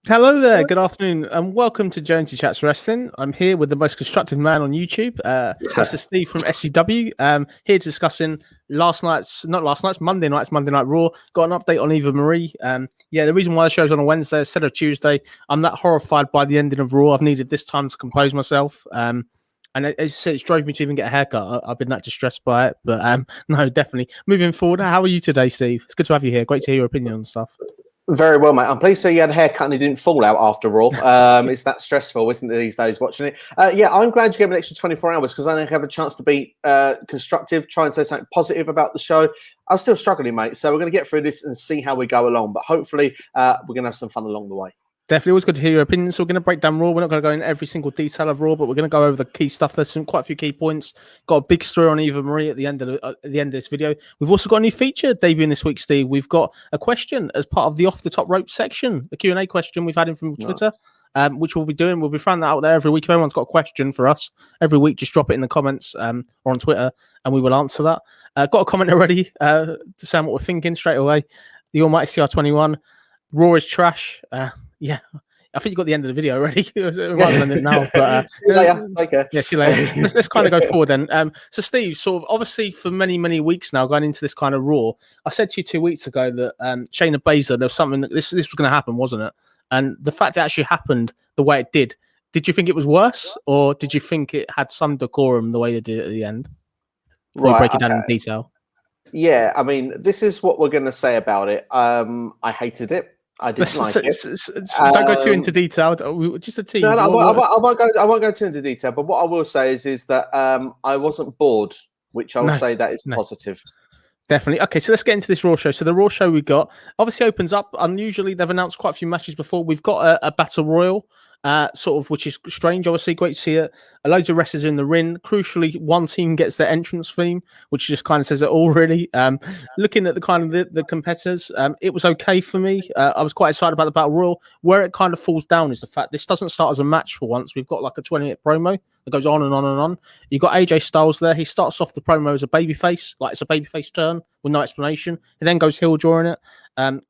Hello there, good afternoon, and welcome to Jonesy Chats Wrestling. I'm here with the most constructive man on YouTube, Mr. Steve from SCW. Here discussing Monday Night Raw. Got an update on Eva Marie. The reason why the show's on a Wednesday instead of Tuesday, I'm that horrified by the ending of Raw. I've needed this time to compose myself. And it's drove me to even get a haircut. I've been that distressed by it, but no, definitely. Moving forward, how are you today, Steve? It's good to have you here. Great to hear your opinion on stuff. Very well, mate. I'm pleased to say you had a haircut and it didn't fall out after all. It's that stressful, isn't it, these days watching it? I'm glad you gave me an extra 24 hours because I think I have a chance to be constructive, try and say something positive about the show. I'm still struggling, mate. So we're going to get through this and see how we go along. But hopefully we're going to have some fun along the way. Definitely always good to hear your opinion. So we're going to break down Raw. We're not going to go in every single detail of Raw, but we're going to go over the key stuff. There's quite a few key points. Got a big story on Eva Marie at the end of this video. We've also got a new feature debuting this week, Steve. We've got a question as part of the Off the Top Rope section, the Q&A question we've had in from Twitter, which we'll be doing. We'll be throwing that out there every week. If anyone's got a question for us every week, just drop it in the comments or on Twitter, and we will answer that. Got a comment already to say what we're thinking straight away. The Almighty CR21, Raw is trash. I think you got the end of the video already rather than it now. But see you later. Okay. Yeah, see you later. Let's kind of go forward then. So Steve, sort of obviously for many, many weeks now going into this kind of Raw, I said to you 2 weeks ago that Shayna Baszler, there was something this was going to happen, wasn't it? And the fact it actually happened the way it did you think it was worse, or did you think it had some decorum the way they did it at the end? Before we break it down in detail. Yeah, I mean, this is what we're going to say about it. I hated it. I didn't like it. Don't go too into detail. Just a tease. No, I won't go too into detail. But what I will say is that I wasn't bored, which I will say that is positive. Definitely. Okay, so let's get into this Raw show. So the Raw show we got obviously opens up. Unusually, they've announced quite a few matches before. We've got a battle royal. Which is strange. Obviously, great to see it. Loads of wrestlers in the ring. Crucially, one team gets their entrance theme, which just kind of says it all, really. Looking at the kind of the competitors, it was okay for me. I was quite excited about the Battle Royal. Where it kind of falls down is the fact this doesn't start as a match for once. We've got like a 20-minute promo that goes on and on and on. You've got AJ Styles there. He starts off the promo as a babyface, like it's a babyface turn with no explanation. He then goes heel during it.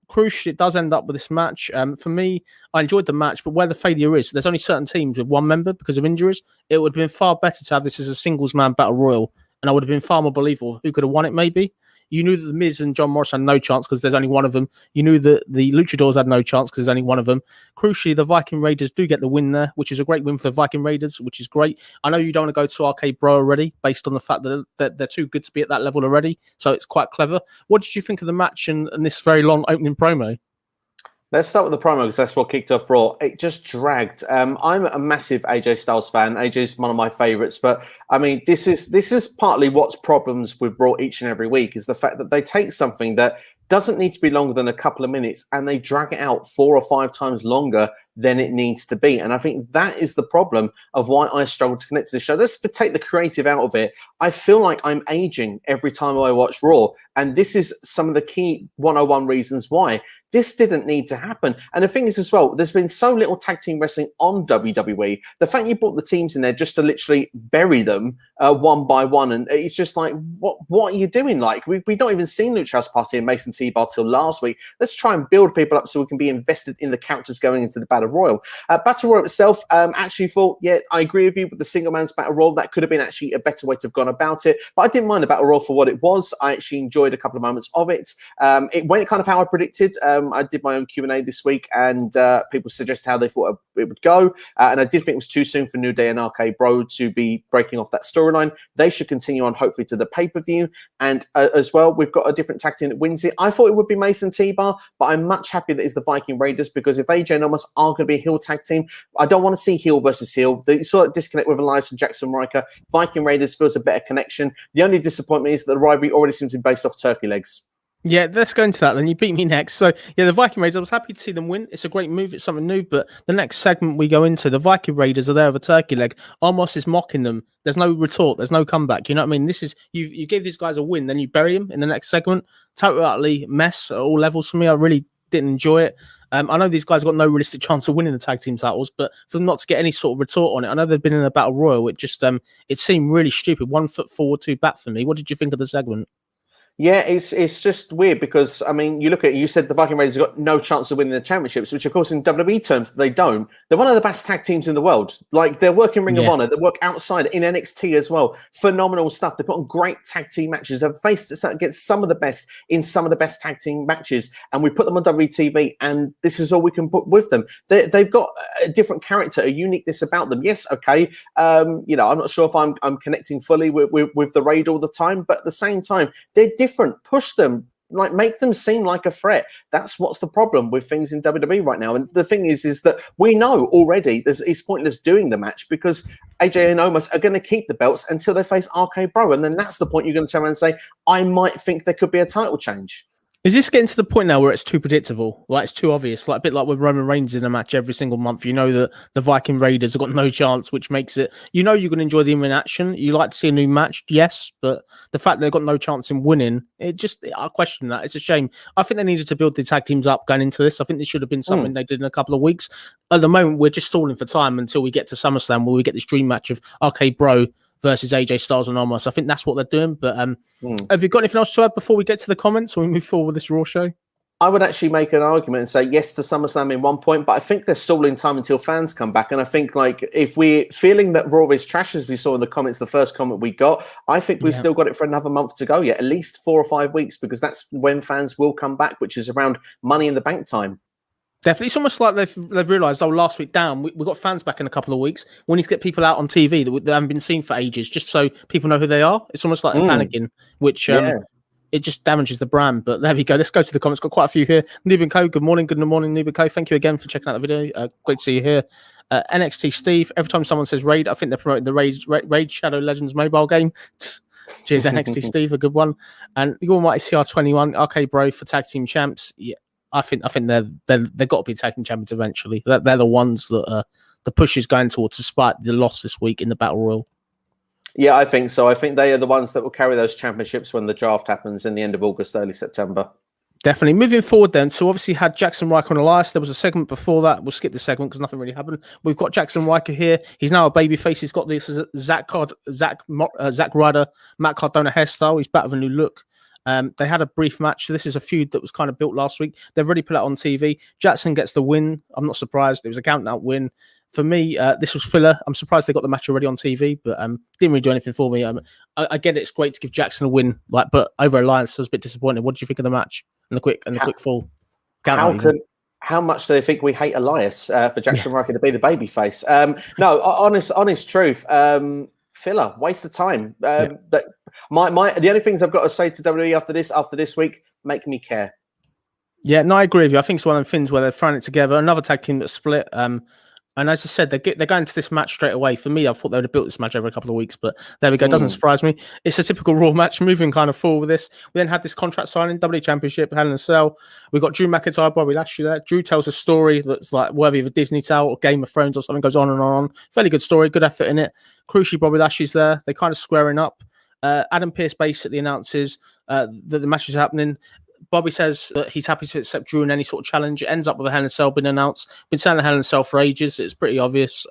Crucially, it does end up with this match. For me, I enjoyed the match, but where the failure is, there's only certain teams with one member because of injuries. It would have been far better to have this as a singles man battle royal, and I would have been far more believable who could have won it. Maybe you knew that the Miz and John Morris had no chance because there's only one of them. You knew that the Luchadors had no chance because there's only one of them. Crucially, the Viking Raiders do get the win there, which is a great win for the Viking Raiders, which is great. I know you don't want to go to Arcade Bro already based on the fact that they're too good to be at that level already, so it's quite clever. What did you think of the match and this very long opening promo? Let's start with the promo because that's what kicked off Raw. It just dragged. I'm a massive AJ Styles fan. AJ's one of my favorites, but I mean, this is partly what's problems with Raw each and every week is the fact that they take something that doesn't need to be longer than a couple of minutes and they drag it out 4 or 5 times longer than it needs to be. And I think that is the problem of why I struggle to connect to the show. Let's take the creative out of it. I feel like I'm aging every time I watch Raw. And this is some of the key 101 reasons why. This didn't need to happen. And the thing is as well, there's been so little tag team wrestling on WWE. The fact you brought the teams in there just to literally bury them one by one. And it's just like, what are you doing? Like, we've not even seen Lucha House Party and Mason T-Bar till last week. Let's try and build people up so we can be invested in the characters going into the Battle Royal. Battle Royal itself, actually thought, yeah, I agree with you with the single man's Battle Royal. That could have been actually a better way to have gone about it. But I didn't mind the Battle Royal for what it was. I actually enjoyed a couple of moments of it. It went kind of how I predicted. I did my own Q&A this week and people suggested how they thought it would go. And I did think it was too soon for New Day and RK Bro to be breaking off that storyline. They should continue on hopefully to the pay-per-view. And as well, we've got a different tag team that wins it. I thought it would be Mason T-Bar, but I'm much happier that it's the Viking Raiders because if AJ and Omos are going to be a heel tag team, I don't want to see heel versus heel. You saw that disconnect with Elias and Jackson Riker. Viking Raiders feels a better connection. The only disappointment is that the rivalry already seems to be based off turkey legs. Yeah, let's go into that then. You beat me next. So, yeah, the Viking Raiders, I was happy to see them win. It's a great move. It's something new. But the next segment we go into, the Viking Raiders are there with a turkey leg. Omos is mocking them. There's no retort. There's no comeback. You know what I mean? This is, you give these guys a win, then you bury them in the next segment. Totally mess at all levels for me. I really didn't enjoy it. I know these guys got no realistic chance of winning the tag team titles, but for them not to get any sort of retort on it, I know they've been in a battle royal. It just, it seemed really stupid. 1 foot forward, 2 back for me. What did you think of the segment? Yeah, it's just weird because I mean, you look at you said the Viking Raiders have got no chance of winning the championships, which of course in WWE terms they don't. They're one of the best tag teams in the world. Like they're working Ring of Yeah. Honor, they work outside in NXT as well. Phenomenal stuff. They put on great tag team matches. They've faced against some of the best in some of the best tag team matches, and we put them on WTV, and this is all we can put with them. They've got a different character, a uniqueness about them. Yes, okay. You know, I'm not sure if I'm connecting fully with the Raid all the time, but at the same time, they're different. Push them, like make them seem like a threat. That's what's the problem with things in WWE right now. And the thing is that we know already it's pointless doing the match because AJ and Omos are going to keep the belts until they face RK Bro, and then that's the point you're going to turn around and say, I might think there could be a title change. Is this getting to the point now where it's too predictable? Like it's too obvious, like a bit like with Roman Reigns in a match every single month. You know that the Viking Raiders have got no chance, which makes it, you know, you're going to enjoy the in action. You like to see a new match, yes, but the fact they've got no chance in winning, I question that. It's a shame. I think they needed to build the tag teams up going into this. I think this should have been something they did in a couple of weeks. At the moment, we're just stalling for time until we get to SummerSlam where we get this dream match of RK Bro versus AJ Styles and Omos. I think that's what they're doing. But have you got anything else to add before we get to the comments when we move forward with this Raw show? I would actually make an argument and say yes to SummerSlam in one point, but I think they're stalling time until fans come back. And I think, like, if we're feeling that Raw is trash, as we saw in the comments, the first comment we got, I think we've still got it for another month to go yet, at least 4 or 5 weeks, because that's when fans will come back, which is around Money in the Bank time. Definitely. It's almost like they've realised, last week down, we got fans back in a couple of weeks. We need to get people out on TV that haven't been seen for ages, just so people know who they are. It's almost like panicking, which it just damages the brand. But there we go. Let's go to the comments. Got quite a few here. Noob and Co. Good morning, Noob and Co. Thank you again for checking out the video. Great to see you here. NXT Steve. Every time someone says Raid, I think they're promoting the Raid Shadow Legends mobile game. Cheers, NXT Steve, a good one. And the Almighty CR21, RK Bro for tag team champs. Yeah. I think they've got to be tag team champions eventually. They're the ones that the push is going towards, despite the loss this week in the Battle Royal. Yeah, I think so. I think they are the ones that will carry those championships when the draft happens in the end of August, early September. Definitely. Moving forward then, so obviously had Jackson Riker and Elias. There was a segment before that. We'll skip the segment because nothing really happened. We've got Jackson Riker here. He's now a babyface. He's got this Zack Ryder, Matt Cardona hairstyle. He's back with a new look. They had a brief match. So this is a feud that was kind of built last week. They've already put it on TV. Jackson gets the win. I'm not surprised. It was a count-out win. For me, this was filler. I'm surprised they got the match already on TV, but didn't really do anything for me. I get it. It's great to give Jackson a win, but over Alliance, I was a bit disappointed. What did you think of the match and the quick fall? How much do they think we hate Elias for Jackson Riker to be the babyface? No, honest truth. Filler, waste of time. The only things I've got to say to WWE after this week make me care. Yeah, no, I agree with you. I think it's one of the things where they're throwing it together. Another tag team that's split. And as I said, they're going to this match straight away. For me, I thought they would have built this match over a couple of weeks, but there we go. It doesn't surprise me. It's a typical Raw match, moving kind of forward with this. We then had this contract signing, WWE Championship, Hell in a Cell. We got Drew McIntyre, Bobby Lashley there. Drew tells a story that's like worthy of a Disney tale or Game of Thrones or something, goes on and on. Fairly good story, good effort in it. Crucially, Bobby Lashley's there. They kind of squaring up. Adam Pearce basically announces that the match is happening. Bobby says that he's happy to accept Drew in any sort of challenge. It ends up with a Hell in a Cell being announced. Been saying the Hell in a Cell for ages. It's pretty obvious.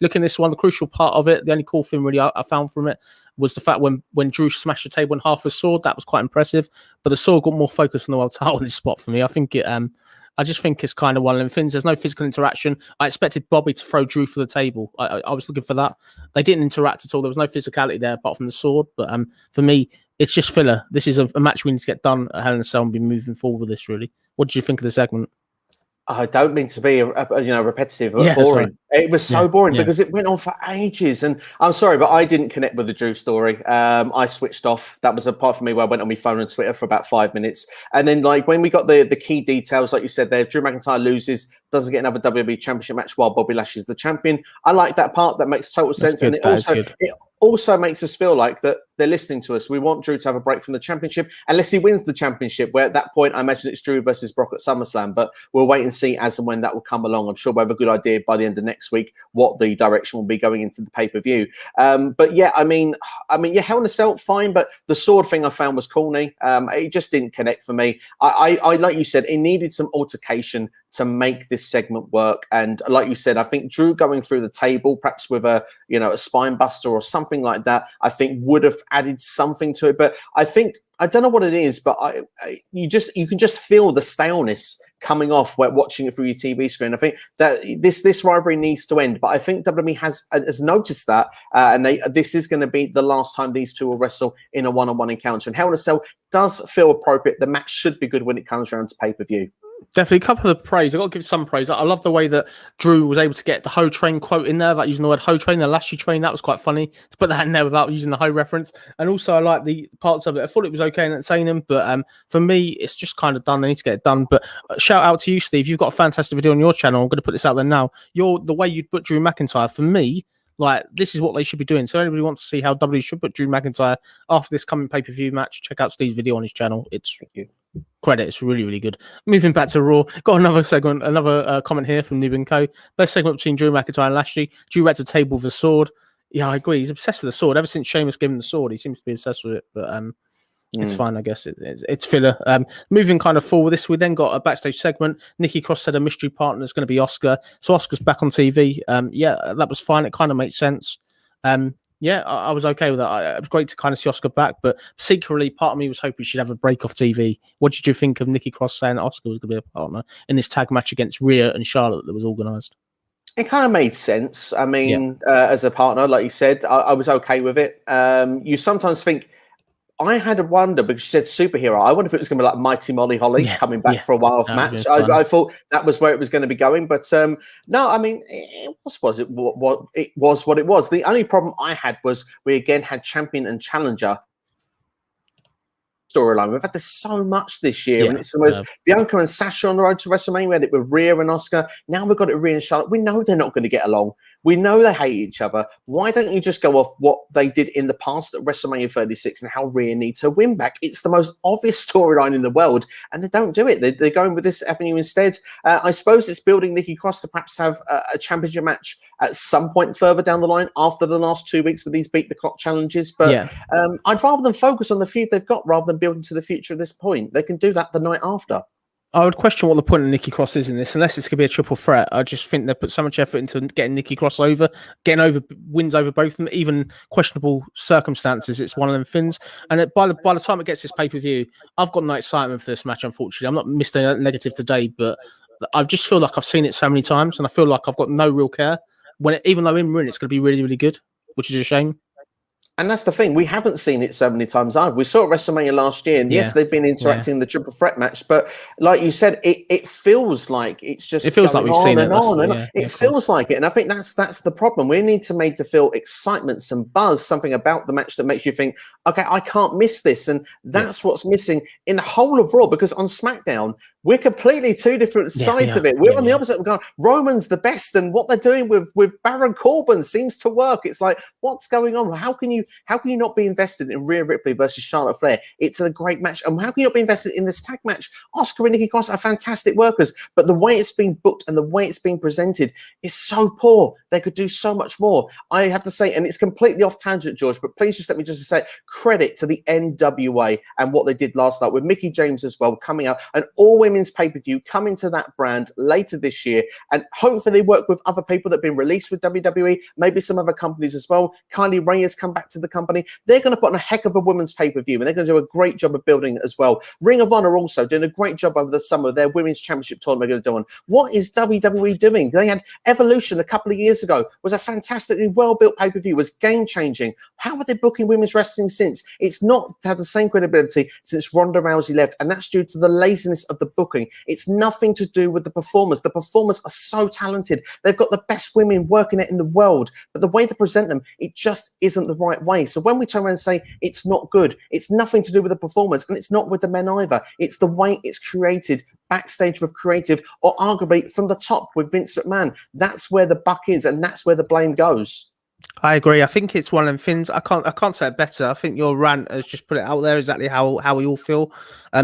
Looking at this one, the crucial part of it, the only cool thing really I found from it was the fact when Drew smashed the table in half with a sword. That was quite impressive. But the sword got more focus on the world title in this spot for me. I just think it's kind of one of them things. There's no physical interaction. I expected Bobby to throw Drew for the table. I was looking for that. They didn't interact at all. There was no physicality there apart from the sword. But for me, it's just filler. This is a match we need to get done at Hell in a Cell and be moving forward with this, really. What did you think of the segment? I don't mean to be repetitive or boring. Right. It was so boring because it went on for ages. And I'm sorry, but I didn't connect with the Drew story. I switched off. That was a part for me where I went on my phone and Twitter for about 5 minutes. And then like when we got the key details, like you said there, Drew McIntyre loses, doesn't get another WWE Championship match while Bobby Lashley's the champion. I like that part. That makes total sense. And it also makes us feel like that they're listening to us. We want Drew to have a break from the championship unless he wins the championship, where at that point I imagine it's Drew versus Brock at SummerSlam, but we'll wait and see as and when that will come along. I'm sure we'll have a good idea by the end of next week what the direction will be going into the pay-per-view. But yeah, I mean, Hell in a Cell, fine, but the sword thing I found was corny. It just didn't connect for me. I like you said, it needed some altercation to make this segment work. And like you said, I think Drew going through the table, perhaps with a spine buster or something like that, I think would have added something to it. But I think, I don't know what it is, but you can just feel the staleness coming off when watching it through your TV screen. I think that this rivalry needs to end, but I think WWE has noticed that, and this is going to be the last time these two will wrestle in a one-on-one encounter. And Hell in a Cell does feel appropriate. The match should be good when it comes around to pay-per-view. Definitely a couple of praise. I've got to give some praise. I love the way that Drew was able to get the Ho Train quote in there, like using the word Ho Train, the Lashley Train. That was quite funny to put that in there without using the Ho reference. And also, I like the parts of it. I thought it was okay in entertaining, but for me, it's just kind of done. They need to get it done. But shout out to you, Steve. You've got a fantastic video on your channel. I'm going to put this out there now. The way you put Drew McIntyre, for me, like, this is what they should be doing. So anybody wants to see how WWE should put Drew McIntyre after this coming pay-per-view match, check out Steve's video on his channel. It's credit. It's really, really good. Moving back to Raw, got another segment, another comment here from Noob & Co. Best segment between Drew McIntyre and Lashley. Drew at the table with a sword. Yeah, I agree. He's obsessed with the sword. Ever since Sheamus gave him the sword, he seems to be obsessed with it. But it's fine, I guess. It's filler. Moving kind of forward, we then got a backstage segment. Nikki Cross said a mystery partner is going to be Oscar. So Oscar's back on TV. Yeah, that was fine. It kind of makes sense. Yeah, I was okay with that. It was great to kind of see Oscar back, but secretly, part of me was hoping she'd have a break off TV. What did you think of Nikki Cross saying that Oscar was going to be a partner in this tag match against Rhea and Charlotte that was organised? It kind of made sense. I mean, as a partner, like you said, I was okay with it. You sometimes think, I had a wonder, because she said superhero. I wonder if it was going to be like Mighty Molly Holly coming back for a while-off match. I thought that was where it was going to be going. But no, I mean, it was what it was. The only problem I had was we again had champion and challenger storyline. We've had this so much this year, and it's the most Bianca and Sasha on the road to WrestleMania. We had it with Rhea and Oscar. Now we've got it with Rhea and Charlotte. We know they're not going to get along. We know they hate each other. Why don't you just go off what they did in the past at WrestleMania 36 and how Rhea needs her win back? It's the most obvious storyline in the world, and they don't do it. They're going with this avenue instead. I suppose it's building Nikki Cross to perhaps have a championship match at some point further down the line after the last 2 weeks with these beat the clock challenges. But I'd rather them focus on the feud they've got rather than building to the future at this point. They can do that the night after. I would question what the point of Nikki Cross is in this, unless it's going to be a triple threat. I just think they put so much effort into getting Nikki Cross over, wins over both of them, even questionable circumstances. It's one of them things. And by the time it gets this pay-per-view, I've got no excitement for this match, unfortunately. I'm not Mr. Negative today, but I just feel like I've seen it so many times, and I feel like I've got no real care. Even though in ring, it's going to be really, really good, which is a shame. And that's the thing. We haven't seen it so many times either. We saw it at WrestleMania last year, and yes, they've been interacting in the triple threat match. But like you said, it feels like it's just like we've seen it on. It feels like it, and I think that's the problem. We need to make to feel excitement, some buzz, something about the match that makes you think, okay, I can't miss this, and that's what's missing in the whole of Raw. Because on SmackDown, we're completely two different sides of it. We're on the opposite. We're going, Roman's the best, and what they're doing with Baron Corbin seems to work. It's like, what's going on? How can you not be invested in Rhea Ripley versus Charlotte Flair? It's a great match. And how can you not be invested in this tag match? Oscar and Nikki Cross are fantastic workers, but the way it's being booked and the way it's being presented is so poor. They could do so much more. I have to say, and it's completely off tangent, George, but please just let me just say credit to the NWA and what they did last night with Mickie James as well, coming out, an all-women's pay-per-view coming to that brand later this year. And hopefully they work with other people that have been released with WWE, maybe some other companies as well. Kylie Ray has come back to the company. They're going to put on a heck of a women's pay-per-view, and they're going to do a great job of building it as well. Ring of Honor also doing a great job over the summer. Their women's championship tournament they're going to do on. What is WWE doing? They had Evolution a couple of years ago, was a fantastically well-built pay-per-view, was game-changing. How are they booking women's wrestling since? It's not had the same credibility since Ronda Rousey left, and that's due to the laziness of the booking. It's nothing to do with the performers. The performers are so talented. They've got the best women working it in the world, but the way to present them, it just isn't the right way. So when we turn around and say it's not good, it's nothing to do with the performers, and it's not with the men either. It's the way it's created backstage with creative, or arguably from the top with Vince McMahon. That's where the buck is, and that's where the blame goes. I agree. I think it's one of them things. I can't say it better. I think your rant has just put it out there exactly how we all feel.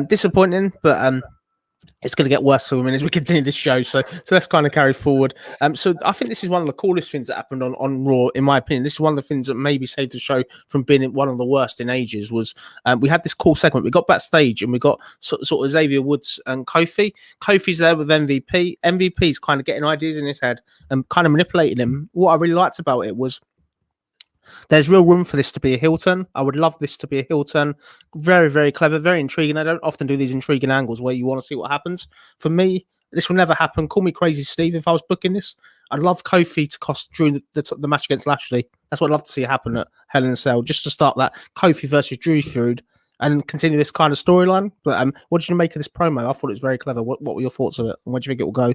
Disappointing, but it's going to get worse for women as we continue this show. So let's kind of carry forward. So I think this is one of the coolest things that happened on Raw, in my opinion. This is one of the things that maybe saved the show from being one of the worst in ages. Was we had this cool segment. We got backstage and we got sort of Xavier Woods and Kofi. Kofi's there with MVP. MVP's kind of getting ideas in his head and kind of manipulating him. What I really liked about it was There's real room for this to be a heel turn. I would love this to be a heel turn. Very, very clever, very intriguing. I don't often do these intriguing angles where you want to see what happens. For me, this will never happen. Call me crazy, Steve, if I was booking this. I'd love Kofi to cost Drew the match against Lashley. That's what I'd love to see happen at Hell in a Cell, just to start that Kofi versus Drew feud and continue this kind of storyline. But what did you make of this promo? I thought it was very clever. What were your thoughts of it? And where do you think it will go?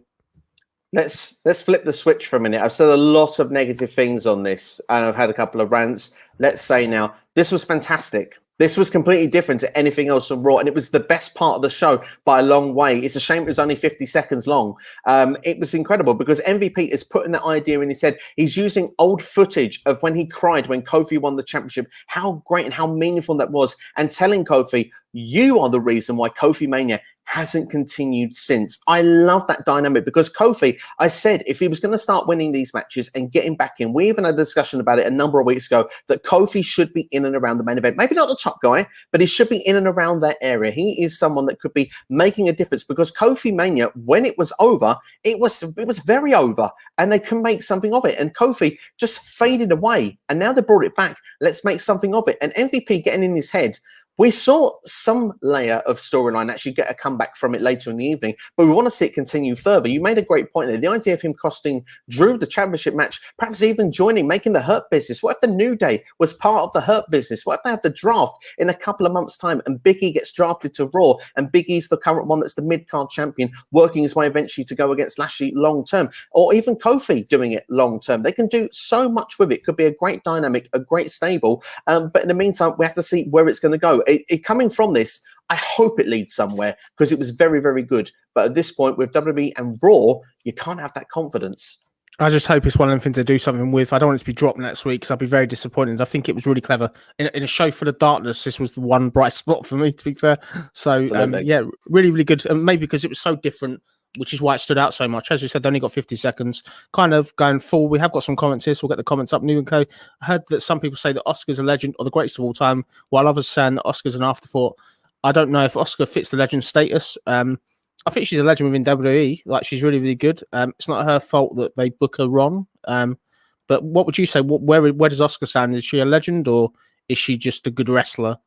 Let's flip the switch for a minute. I've said a lot of negative things on this, and I've had a couple of rants. Let's say now, this was fantastic. This was completely different to anything else on Raw, and it was the best part of the show by a long way. It's a shame it was only 50 seconds long. It was incredible because MVP is putting that idea in his head. He's using old footage of when he cried when Kofi won the championship, how great and how meaningful that was, and telling Kofi, you are the reason why Kofi Mania hasn't continued since. I love that dynamic because Kofi, I said, if he was going to start winning these matches and getting back in, we even had a discussion about it a number of weeks ago, that Kofi should be in and around the main event. Maybe not the top guy, but he should be in and around that area. He is someone that could be making a difference because Kofi Mania, when it was over, it was very over and they can make something of it. And Kofi just faded away and now they brought it back. Let's make something of it. And MVP getting in his head, we saw some layer of storyline actually get a comeback from it later in the evening, but we want to see it continue further. You made a great point there. The idea of him costing Drew the championship match, perhaps even joining, making the Hurt Business. What if the New Day was part of the Hurt Business? What if they have the draft in a couple of months' time and Big E gets drafted to Raw and Big E's the current one that's the mid-card champion, working his way eventually to go against Lashley long-term, or even Kofi doing it long-term. They can do so much with it. Could be a great dynamic, a great stable, but in the meantime, we have to see where it's going to go. Coming from this, I hope it leads somewhere because it was very, very good. But at this point, with WWE and Raw, you can't have that confidence. I just hope it's one of them things to do something with. I don't want it to be dropped next week because I'll be very disappointed. I think it was really clever. In a show full of darkness, this was the one bright spot for me, to be fair. So, yeah, really, really good. And maybe because it was so different, which is why it stood out so much. As you said, they only got 50 seconds. Kind of going full. We have got some comments here, so we'll get the comments up. New and Co. I heard that some people say that Oscar's a legend or the greatest of all time, while others saying that Oscar's an afterthought. I don't know if Oscar fits the legend status. I think she's a legend within WWE. Like, she's really, really good. It's not her fault that they book her wrong. But what would you say? Where does Oscar stand? Is she a legend or is she just a good wrestler?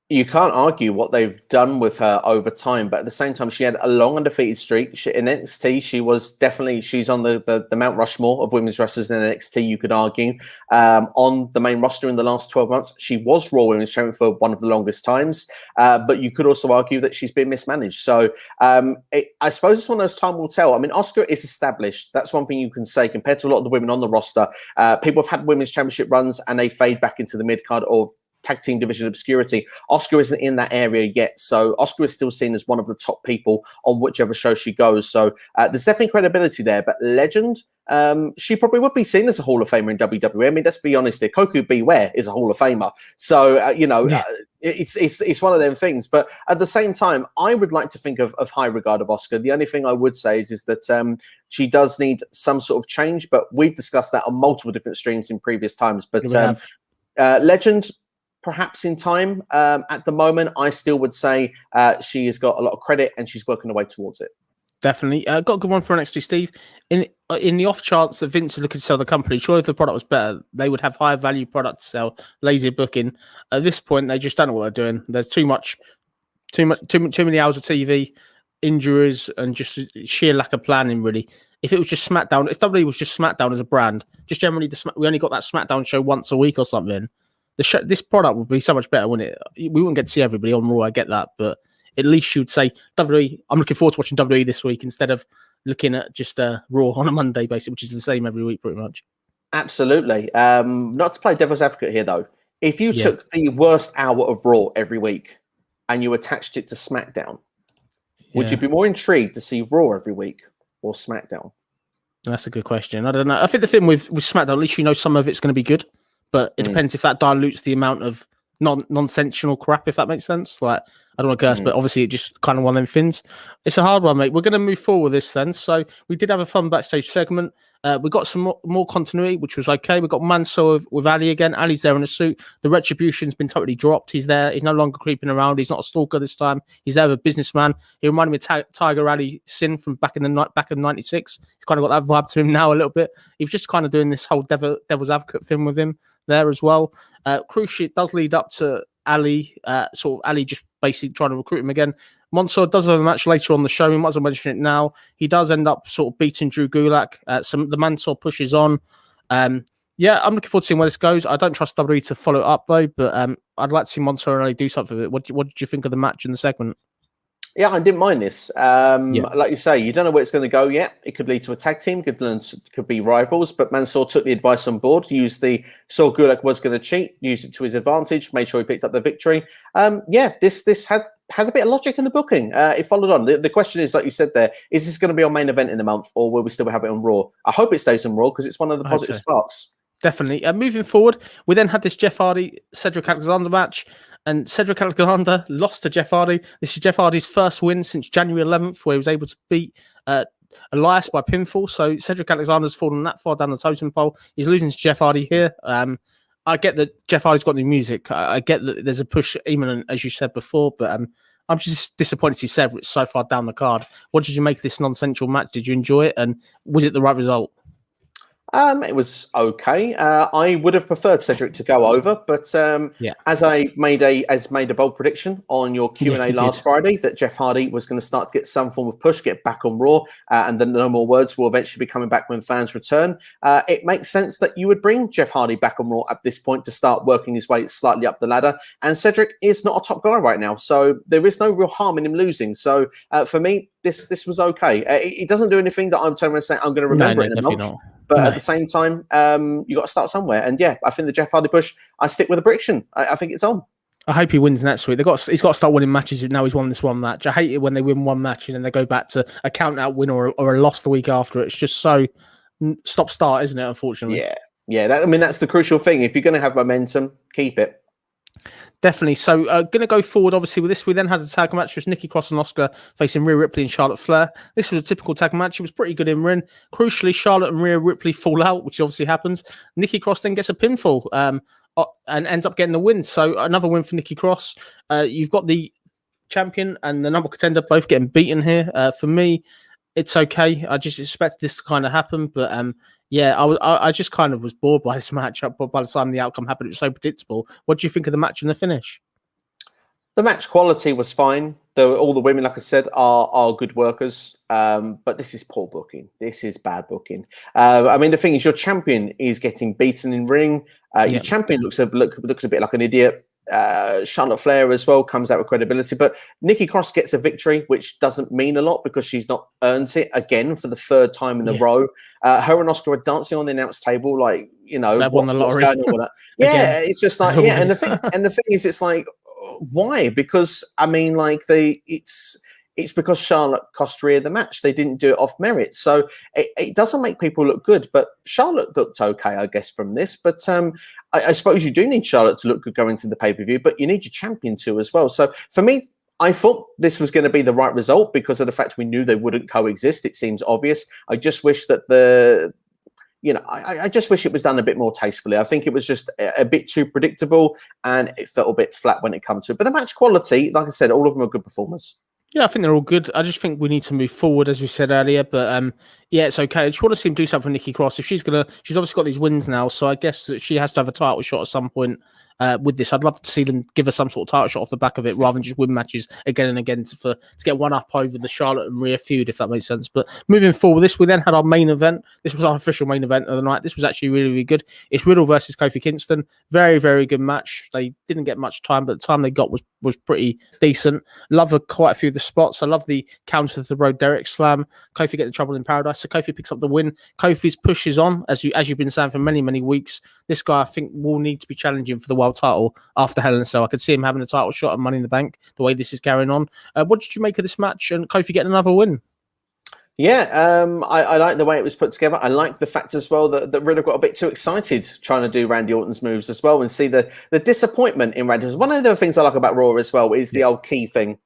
You can't argue what they've done with her over time, but at the same time, she had a long undefeated streak. In NXT, she's on the Mount Rushmore of women's wrestlers in NXT, you could argue. On the main roster in the last 12 months, she was Raw Women's Champion for one of the longest times, but you could also argue that she's been mismanaged. So I suppose it's one of those time will tell. I mean, Asuka is established. That's one thing you can say compared to a lot of the women on the roster. People have had women's championship runs and they fade back into the mid-card or tag team division obscurity. Oscar isn't in that area yet, so Oscar is still seen as one of the top people on whichever show she goes. So there's definitely credibility there, but legend, she probably would be seen as a Hall of Famer in WWE. I mean, let's be honest here, Koku Beware is a Hall of Famer, so it's one of them things. But at the same time, I would like to think of high regard of Oscar. The only thing I would say is that she does need some sort of change, but we've discussed that on multiple different streams in previous times. But legend, perhaps in time. At the moment, I still would say she has got a lot of credit and she's working her way towards it. Definitely. Got a good one for NXT, Steve. In the off chance that Vince is looking to sell the company, surely if the product was better, they would have higher value product to sell, lazier booking. At this point, they just don't know what they're doing. There's too many hours of TV, injuries, and just sheer lack of planning, really. If it was just SmackDown, if WWE was just SmackDown as a brand, just generally we only got that SmackDown show once a week or something, this product would be so much better, wouldn't it? We wouldn't get to see everybody on Raw, I get that, but at least you'd say, WWE, I'm looking forward to watching WWE this week instead of looking at just Raw on a Monday, basically, which is the same every week, pretty much. Absolutely. Not to play devil's advocate here, though. If you took the worst hour of Raw every week and you attached it to SmackDown, would you be more intrigued to see Raw every week or SmackDown? That's a good question. I don't know. I think the thing with SmackDown, at least you know some of it's going to be good. But it depends if that dilutes the amount of nonsensical crap, if that makes sense. Like, I don't want to curse, but obviously it just kind of one of them things. It's a hard one, mate. We're going to move forward with this then. So we did have a fun backstage segment. We got some more continuity, which was okay. We got Mansoor with Ali again. Ali's there in a suit. The retribution's been totally dropped. He's there. He's no longer creeping around. He's not a stalker this time. He's there with a businessman. He reminded me of Tiger Ali Sin from back in '96. He's kind of got that vibe to him now a little bit. He was just kind of doing this whole devil's advocate thing with him there as well. Crucially, it does lead up to Ali, Ali just basically trying to recruit him again. Mansoor does have a match later on the show. We might as well mention it now. He does end up sort of beating Drew Gulak. The Mansoor pushes on. I'm looking forward to seeing where this goes. I don't trust WWE to follow it up though, but I'd like to see Mansoor and Ali do something with it. What did you think of the match in the segment? Yeah, I didn't mind this. Like you say, you don't know where it's going to go yet. It could lead to a tag team, could be rivals, but Mansoor took the advice on board, saw Gulak was going to cheat, used it to his advantage, made sure he picked up the victory. This had a bit of logic in the booking. It followed on. The question is, like you said there, is this going to be our main event in a month, or will we still have it on Raw? I hope it stays on Raw because it's one of the positive sparks. Definitely. Moving forward, we then had this Jeff Hardy, Cedric Alexander match, and Cedric Alexander lost to Jeff Hardy. This is Jeff Hardy's first win since January 11th, where he was able to beat Elias by pinfall. So Cedric Alexander's fallen that far down the totem pole. He's losing to Jeff Hardy here. I get that Jeff Hardy's got new music. I get that there's a push imminent, as you said before, but I'm just disappointed to see Cedric so far down the card. What did you make of this non-central match? Did you enjoy it? And was it the right result? It was okay. I would have preferred Cedric to go over, but as I made a bold prediction on your Q&A last Friday that Jeff Hardy was going to start to get some form of push, get back on Raw, and then No More Words will eventually be coming back when fans return. It makes sense that you would bring Jeff Hardy back on Raw at this point to start working his way slightly up the ladder. And Cedric is not a top guy right now, so there is no real harm in him losing. So for me, this was okay. It doesn't do anything that I'm turning around saying I'm going to remember it in a month. Not. But at the same time, you got to start somewhere. And I think the Jeff Hardy push, I stick with the prediction. I think it's on. I hope he wins next week. He's got to start winning matches. Now he's won this one match. I hate it when they win one match and then they go back to a count-out win or a loss the week after. It's just so stop-start, isn't it, unfortunately? Yeah. That's the crucial thing. If you're going to have momentum, keep it. Definitely. So, going to go forward, obviously, with this, we then had a tag match with Nikki Cross and Asuka facing Rhea Ripley and Charlotte Flair. This was a typical tag match. It was pretty good in ring. Crucially, Charlotte and Rhea Ripley fall out, which obviously happens. Nikki Cross then gets a pinfall and ends up getting the win. So, another win for Nikki Cross. You've got the champion and the number contender both getting beaten here. For me, it's okay. I just expected this to kind of happen, but I just kind of was bored by this match. But by the time the outcome happened, it was so predictable. What do you think of the match and the finish? The match quality was fine. All the women, like I said, are good workers. But this is poor booking. This is bad booking. The thing is, your champion is getting beaten in ring. Your champion looks a bit like an idiot. Charlotte Flair as well comes out with credibility, but Nikki Cross gets a victory, which doesn't mean a lot because she's not earned it again for the third time in a row. Her and Asuka are dancing on the announce table, like won the lottery. It's just like and the thing is, it's like why? Because it's because Charlotte cost Rhea the match. They didn't do it off merit, so it doesn't make people look good. But Charlotte looked okay, I guess, from this. But I suppose you do need Charlotte to look good going to the pay-per-view, but you need your champion to as well. So for me, I thought this was going to be the right result because of the fact we knew they wouldn't coexist. It seems obvious. I just wish that I just wish it was done a bit more tastefully. I think it was just a bit too predictable and it felt a bit flat when it comes to it. But the match quality, like I said, all of them are good performers. Yeah, I think they're all good. I just think we need to move forward, as we said earlier. But it's okay. I just want to see him do something for Nikki Cross. If she's obviously got these wins now, so I guess that she has to have a title shot at some point with this. I'd love to see them give her some sort of title shot off the back of it, rather than just win matches again and again to get one up over the Charlotte and Rhea feud, if that makes sense. But moving forward, we then had our main event. This was our official main event of the night. This was actually really, really good. It's Riddle versus Kofi Kingston. Very, very good match. They didn't get much time, but the time they got was pretty decent. Love quite a few of the spots. I love the counter to the road Derek slam. Kofi get the trouble in paradise. So Kofi picks up the win. Kofi's push is on, as you've been saying for many, many weeks. This guy, I think, will need to be challenging for the world title after Hell in a Cell. I could see him having a title shot at Money in the Bank the way this is carrying on. What did you make of this match and Kofi getting another win? Yeah, I like the way it was put together. I like the fact as well that Riddle got a bit too excited trying to do Randy Orton's moves as well, and see the disappointment in Randy. One of the things I like about Raw as well is the old key thing.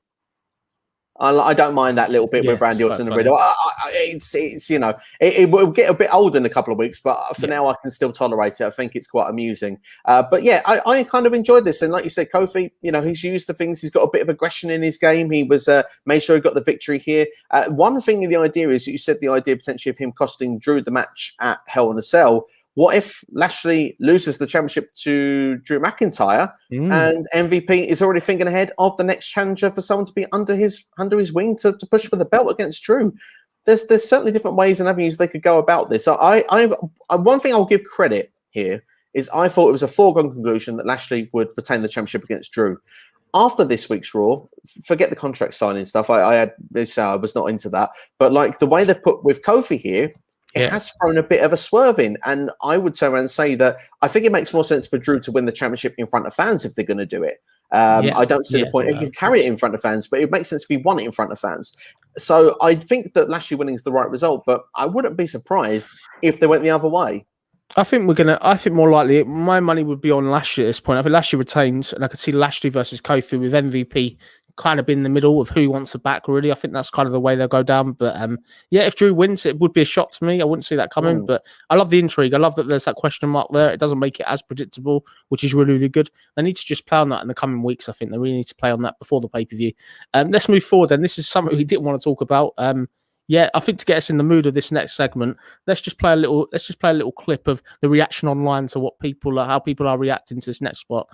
I don't mind that little bit Yeah, with Randy it's quite Orton and funny. Riddle. It's you know it will get a bit old in a couple of weeks, but for Yeah. now I can still tolerate it. I think it's quite amusing. But yeah, I kind of enjoyed this, and like you said, Kofi, you know, he's used the things. He's got a bit of aggression in his game. He was made sure he got the victory here. One thing in the idea is that you said the idea potentially of him costing Drew the match at Hell in a Cell. What if Lashley loses the championship to Drew McIntyre? And MVP is already thinking ahead of the next challenger for someone to be under his wing to push for the belt against Drew. There's certainly different ways and avenues they could go about this. One thing I'll give credit here is I thought it was a foregone conclusion that Lashley would retain the championship against Drew. After this week's Raw, forget the contract signing stuff. I was not into that, but like the way they've put with Kofi here, it has thrown a bit of a swerve in. And I would turn around and say that I think it makes more sense for Drew to win the championship in front of fans if they're going to do it. I don't see the point. He can carry it in front of fans, but it makes sense if he won it in front of fans. So I think that Lashley winning is the right result, but I wouldn't be surprised if they went the other way. I think more likely, my money would be on Lashley at this point. I think Lashley retains, and I could see Lashley versus Kofi with MVP kind of in the middle of who wants the back, really. I think that's kind of the way they'll go down. But yeah, if Drew wins, it would be a shock to me. I wouldn't see that coming, but I love the intrigue. I love that there's that question mark there. It doesn't make it as predictable, which is really, really good. They need to just play on that in the coming weeks. I think they really need to play on that before the pay-per-view. Let's move forward then. This is something we didn't want to talk about. Yeah, I think to get us in the mood of this next segment, let's just play a little clip of the reaction online to how people are reacting to this next spot.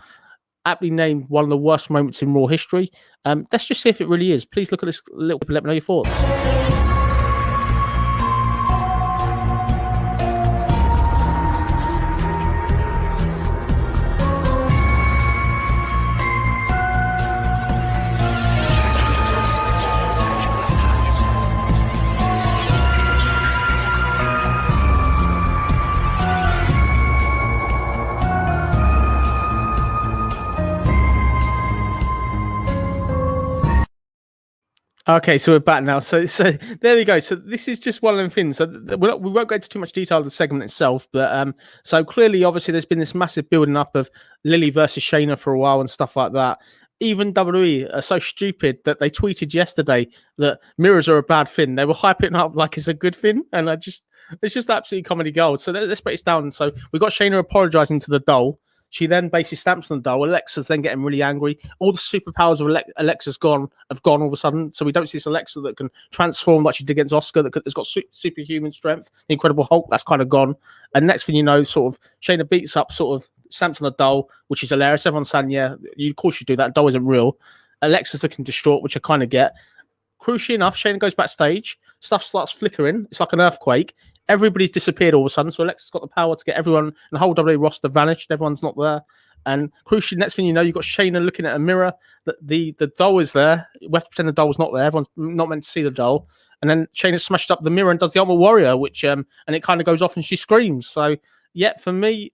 Aptly named one of the worst moments in Raw history. Let's just see if it really is. Please look at this little clip and let me know your thoughts. Okay, so we're back now. So there we go. So this is just one of them things. So we won't go into too much detail of the segment itself, but so clearly, obviously, there's been this massive building up of Lily versus Shayna for a while and stuff like that. Even WWE are so stupid that they tweeted yesterday that mirrors are a bad thing. They were hyping it up like it's a good thing, and it's just absolutely comedy gold. So let's break this down. So we got Shayna apologizing to the doll. She then basically stamps on the doll. Alexa's then getting really angry. All the superpowers of Alexa's have gone all of a sudden. So we don't see this Alexa that can transform like she did against Oscar, that's got superhuman strength. The Incredible Hulk, that's kind of gone. And next thing you know, sort of Shayna beats up, sort of stamps on the doll, which is hilarious. Everyone's saying, yeah, of course you do that. Doll isn't real. Alexa's looking distraught, which I kind of get. Crucially enough, Shayna goes backstage. Stuff starts flickering. It's like an earthquake. Everybody's disappeared all of a sudden. So Alexa's got the power to get everyone and the whole WWE roster vanished. Everyone's not there. And crucially, next thing you know, you've got Shayna looking at a mirror. The doll is there. We have to pretend the doll's not there. Everyone's not meant to see the doll. And then Shayna smashes up the mirror and does the Ultimate Warrior, which and it kind of goes off and she screams. So yeah, for me,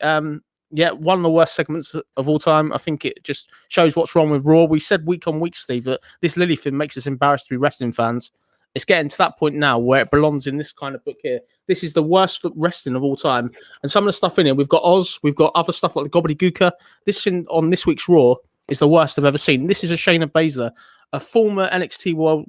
yeah, one of the worst segments of all time. I think it just shows what's wrong with Raw. We said week on week, Steve, that this Lily thing makes us embarrassed to be wrestling fans. It's getting to that point now where it belongs in this kind of book here. This is the worst wrestling of all time. And some of the stuff in here, we've got Oz, we've got other stuff like the Gobbledygooker. This on this week's Raw is the worst I've ever seen. This is a Shayna Baszler, a former NXT World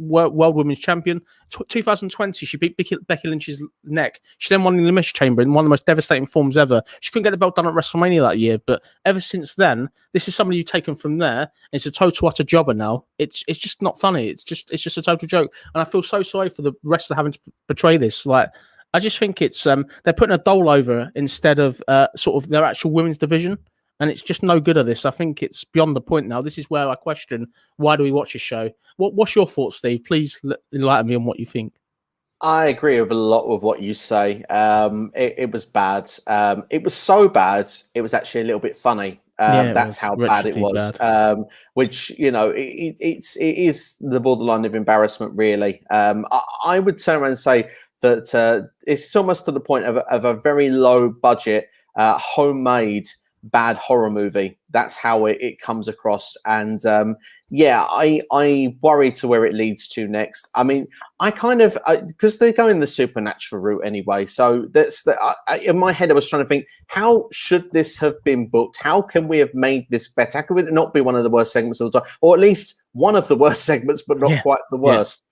Women's Champion. 2020, she beat Becky Lynch's neck. She then won the Elimination Chamber in one of the most devastating forms ever. She couldn't get the belt done at WrestleMania that year, but ever since then, this is somebody you've taken from there. And it's a total utter jobber now. It's just not funny. It's just a total joke. And I feel so sorry for the rest of having to portray this. Like, I just think it's they're putting a doll over instead of sort of their actual women's division. And it's just no good at this. I think it's beyond the point now. This is where I question, why do we watch this show? What's your thoughts, Steve? Please enlighten me on what you think. I agree with a lot of what you say. It was bad. It was so bad, it was actually a little bit funny. That's how bad it was. Which, you know, it is the borderline of embarrassment, really. I would turn around and say that it's almost to the point of a very low budget, homemade bad horror movie. That's how it comes across. And yeah, I worry to where it leads to next. I mean, I kind of, because they're going the supernatural route anyway. So that's in my head, I was trying to think, how should this have been booked? How can we have made this better? How can it not be one of the worst segments of the time? Or at least one of the worst segments, but not quite the worst.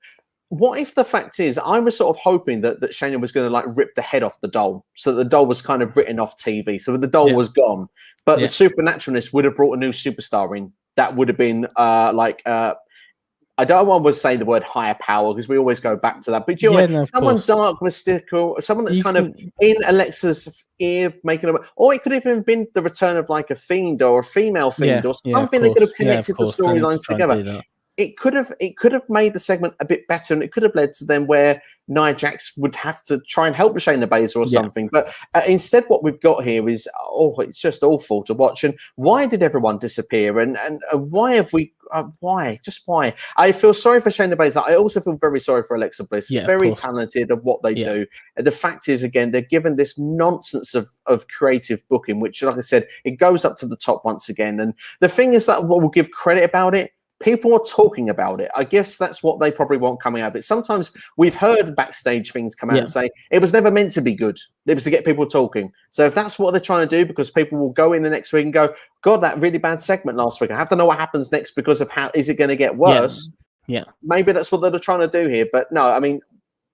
What if the fact is, I was sort of hoping that Shayna was going to like rip the head off the doll, so the doll was kind of written off TV, so the doll was gone, but the supernaturalness would have brought a new superstar in. That would have been I don't want to say the word higher power because we always go back to that, but you know, someone dark, mystical, someone that's kind of in Alexa's ear, making a, or it could have even been the return of like a fiend or a female fiend or something that could have connected the storylines together. It could have made the segment a bit better, and it could have led to them where Nia Jax would have to try and help Shayna Baszler or something. But instead, what we've got here is it's just awful to watch. And why did everyone disappear? And why have we? Why? Just why? I feel sorry for Shayna Baszler. I also feel very sorry for Alexa Bliss. Very talented at what they do. And the fact is, again, they're given this nonsense of creative booking, which, like I said, it goes up to the top once again. And the thing is that what we'll give credit about it. People are talking about it. I guess that's what they probably want coming out of it. Sometimes we've heard backstage things come out and say it was never meant to be good. It was to get people talking. So if that's what they're trying to do, because people will go in the next week and go, God, that really bad segment last week. I have to know what happens next because of how is it going to get worse? Yeah. Maybe that's what they're trying to do here. But no, I mean,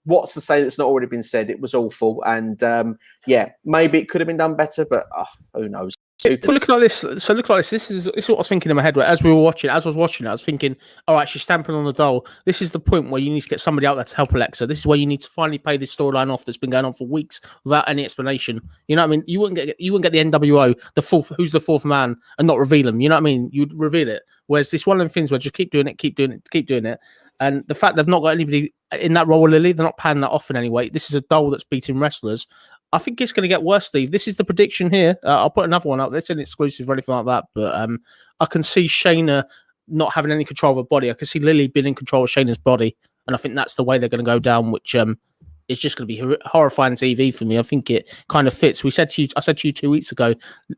what's to say that's not already been said? It was awful. And maybe it could have been done better, but who knows? Look like this. So look like this. This is what I was thinking in my head. As I was watching it, I was thinking, all right, she's stamping on the doll. This is the point where you need to get somebody out there to help Alexa. This is where you need to finally pay this storyline off that's been going on for weeks without any explanation. You know what I mean? You wouldn't get the NWO, who's the fourth man, and not reveal him. You know what I mean? You'd reveal it. Whereas this one of them things where just keep doing it. And the fact they've not got anybody in that role, Lily, they're not panning that off in any way. This is a doll that's beating wrestlers. I think it's going to get worse, Steve. This is the prediction here. I'll put another one up. It's an exclusive or anything like that. But I can see Shayna not having any control of her body. I can see Lily being in control of Shayna's body. And I think that's the way they're going to go down, which is just going to be horrifying TV for me. I think it kind of fits. I said to you 2 weeks ago,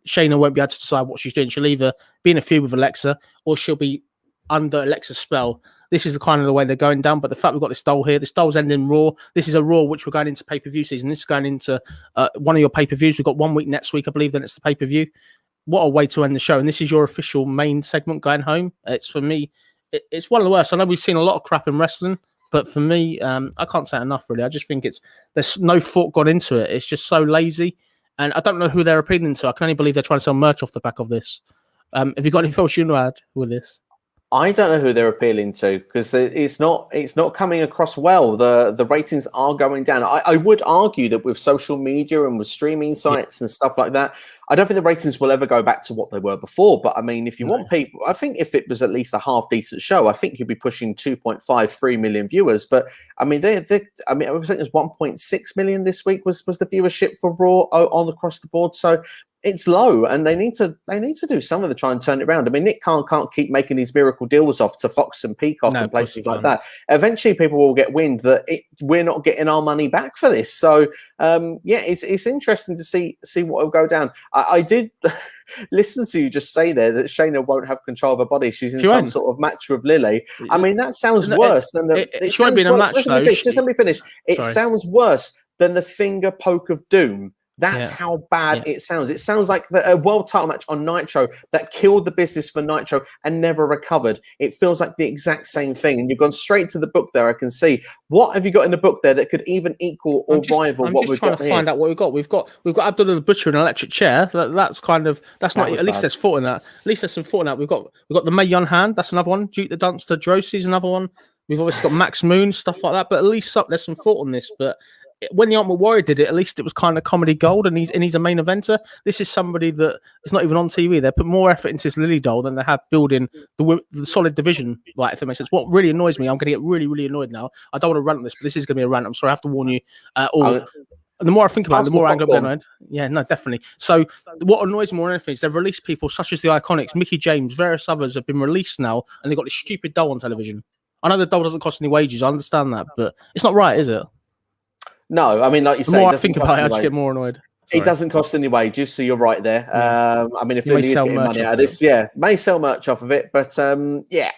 Shayna won't be able to decide what she's doing. She'll either be in a feud with Alexa or she'll be under Alexa's spell. This is the kind of the way they're going down. But the fact we've got this doll here, this doll's ending Raw. This is a Raw which we're going into pay-per-view season. This is going into one of your pay-per-views. We've got 1 week next week, I believe, then it's the pay-per-view. What a way to end the show. And this is your official main segment going home. It's, for me, it's one of the worst. I know we've seen a lot of crap in wrestling, but for me, I can't say enough, really. I just think there's no thought gone into it. It's just so lazy. And I don't know who they're appealing to. I can only believe they're trying to sell merch off the back of this. Have you got anything else you want to add with this? I don't know who they're appealing to because it's not coming across well. The ratings are going down. I would argue that with social media and with streaming sites and stuff like that, I don't think the ratings will ever go back to what they were before. But I mean, if you want people, I think if it was at least a half decent show, I think you'd be pushing 2.53 million viewers. But I mean, I think it was 1.6 million this week was the viewership for Raw on across the board. So it's low, and they need to do something to try and turn it around. I mean, Nick can't keep making these miracle deals off to Fox and Peacock and places like that. Eventually, people will get wind that we're not getting our money back for this. So, it's interesting to see what will go down. I did listen to you just say there that Shayna won't have control of her body. She's in some sort of match with Lily. I mean, that sounds worse than the. She won't be in a match, though. Just let me finish. It sounds worse than the finger poke of doom. That's how bad it sounds. It sounds like a world title match on Nitro that killed the business for Nitro and never recovered. It feels like the exact same thing. And you've gone straight to the book there. I can see. What have you got in the book there that could even equal or rival what we've got here? I'm just trying to find out what we've got. We've got Abdullah the Butcher in an electric chair. That's not. At least there's thought in that. At least there's some thought in that. We've got the Mae Young hand. That's another one. Duke the Dumpster Drosey's another one. We've obviously got Max Moon, stuff like that. But at least there's some thought on this. But when the Ultimate Warrior did it, at least it was kind of comedy gold, and he's a main eventer. This is somebody that is not even on TV. They put more effort into this Lily doll than they have building the solid division. Like, if that makes sense. What really annoys me, I'm going to get really, really annoyed now. I don't want to rant on this, but this is going to be a rant. I'm sorry, I have to warn you. The more I think about it, the more I'm going to be annoyed. Yeah, no, definitely. So what annoys me more than anything is they've released people such as the Iconics, Mickey James, various others have been released now, and they've got this stupid doll on television. I know the doll doesn't cost any wages. I understand that, but it's not right, is it? No, I mean, like you say, the more I think about it, I just get more annoyed. It doesn't cost any wages, so you're right there. Yeah. I mean, if You may Lily is sell getting merch money off out of it. this, yeah, may sell merch off of it. But yeah,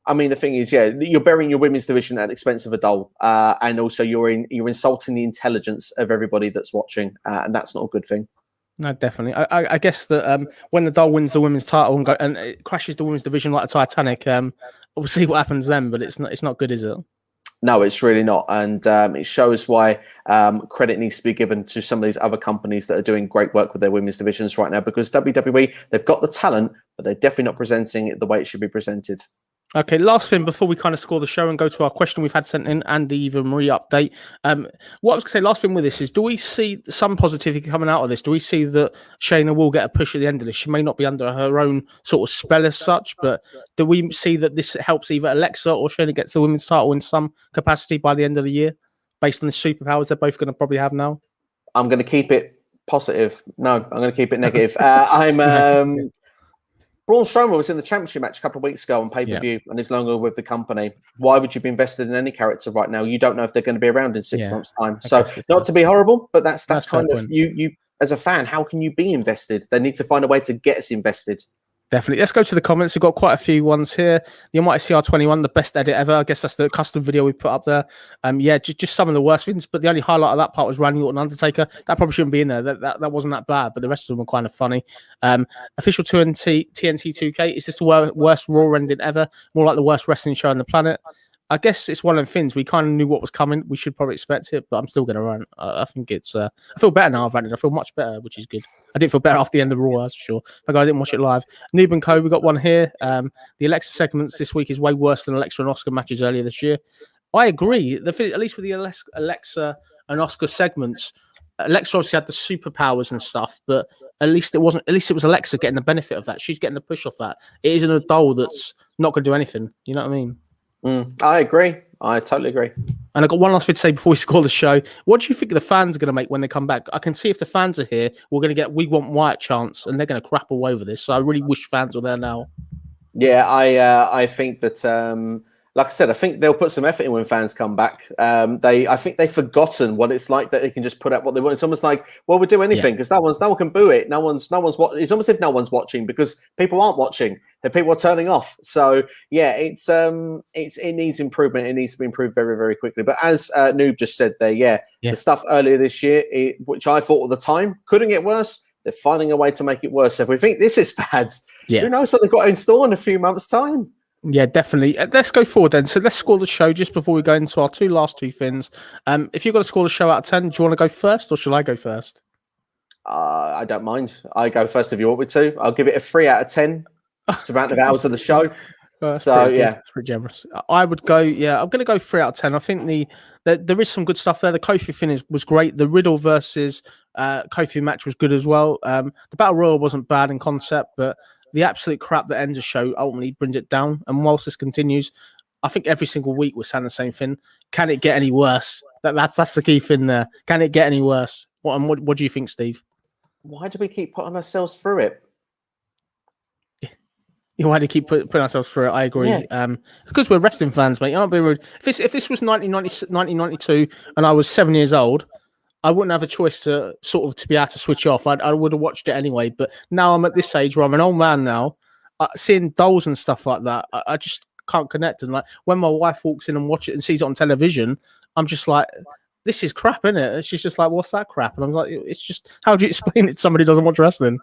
I mean, the thing is, yeah, you're burying your women's division at the expense of a doll, and also you're insulting the intelligence of everybody that's watching, and that's not a good thing. No, definitely. I guess that when the doll wins the women's title and it crashes the women's division like a Titanic, we'll see what happens then. But it's not good, is it? No, it's really not, and it shows why credit needs to be given to some of these other companies that are doing great work with their women's divisions right now. Because WWE, they've got the talent, but they're definitely not presenting it the way it should be presented. Okay, last thing before we kind of score the show and go to our question we've had sent in and the Eva Marie update. What I was going to say, last thing with this is, do we see some positivity coming out of this? Do we see that Shayna will get a push at the end of this? She may not be under her own sort of spell as such, but do we see that this helps either Alexa or Shayna get to the women's title in some capacity by the end of the year, based on the superpowers they're both going to probably have now? I'm going to keep it positive. No, I'm going to keep it negative. Braun Strowman was in the championship match a couple of weeks ago on pay-per-view and is no longer with the company. Why would you be invested in any character right now? You don't know if they're going to be around in 6 months' time. So not to be horrible, but that's kind of you as a fan. How can you be invested? They need to find a way to get us invested. Definitely. Let's go to the comments. We've got quite a few ones here. The Almighty CR21, the best edit ever. I guess that's the custom video we put up there. Yeah, just some of the worst things. But the only highlight of that part was Randy Orton Undertaker. That probably shouldn't be in there. That wasn't that bad, but the rest of them were kind of funny. Official TNT 2K. Is this the worst Raw ending ever? More like the worst wrestling show on the planet. I guess it's one of the things. We kind of knew what was coming. We should probably expect it, but I'm still going to rant. I think it's... I feel better now I've ranted. I feel much better, which is good. I didn't feel better after the end of Raw, that's for sure. Like, I didn't watch it live. Noob and Co, we got one here. The Alexa segments this week is way worse than Alexa and Oscar matches earlier this year. I agree. At least with the Alexa and Oscar segments, Alexa obviously had the superpowers and stuff, but at least it was Alexa getting the benefit of that. She's getting the push off that. It isn't a doll that's not going to do anything. You know what I mean? I agree. I totally agree. And I got one last thing to say before we score the show. What do you think the fans are going to make when they come back? I can see if the fans are here, we're going to get We Want Wyatt chants, and they're going to crap all over this. So I really wish fans were there now. Yeah, I think that, like I said, I think they'll put some effort in when fans come back. I think they've forgotten what it's like that they can just put out what they want. It's almost like, well, we'll do anything because no one can boo it. No one's watching. It's almost as if no one's watching because people aren't watching and people are turning off. So yeah, it needs improvement. It needs to be improved very, very quickly. But as Noob just said there, the stuff earlier this year, which I thought at the time couldn't get worse, they're finding a way to make it worse. So if we think this is bad, who knows what they've got in store in a few months' time? Yeah, definitely. Let's go forward then. So let's score the show just before we go into our last two things. If you're going to score the show out of 10, do you want to go first or should I go first? I don't mind. I go first if you want me to. I'll give it a 3 out of 10. It's about the hours of the show. So it's pretty generous. I would go. Yeah, I'm going to go 3 out of 10. I think there is some good stuff there. The Kofi finish was great. The Riddle versus Kofi match was good as well. The Battle Royal wasn't bad in concept, but the absolute crap that ends a show ultimately brings it down. And whilst this continues, I think every single week we're saying the same thing. Can it get any worse? That's the key thing there. Can it get any worse? What do you think, Steve? Why do we keep putting ourselves through it? Why do you keep putting ourselves through it? I agree. Yeah. Because we're wrestling fans, mate. I'm being rude. If this was 1992 and I was 7 years old, I wouldn't have a choice to be able to switch off. I would have watched it anyway. But now I'm at this age where I'm an old man now, seeing dolls and stuff like that, I just can't connect. And like when my wife walks in and watches it and sees it on television, I'm just like, this is crap, isn't it? And she's just like, what's that crap? And I'm like, it's just, how do you explain it to somebody who doesn't watch wrestling?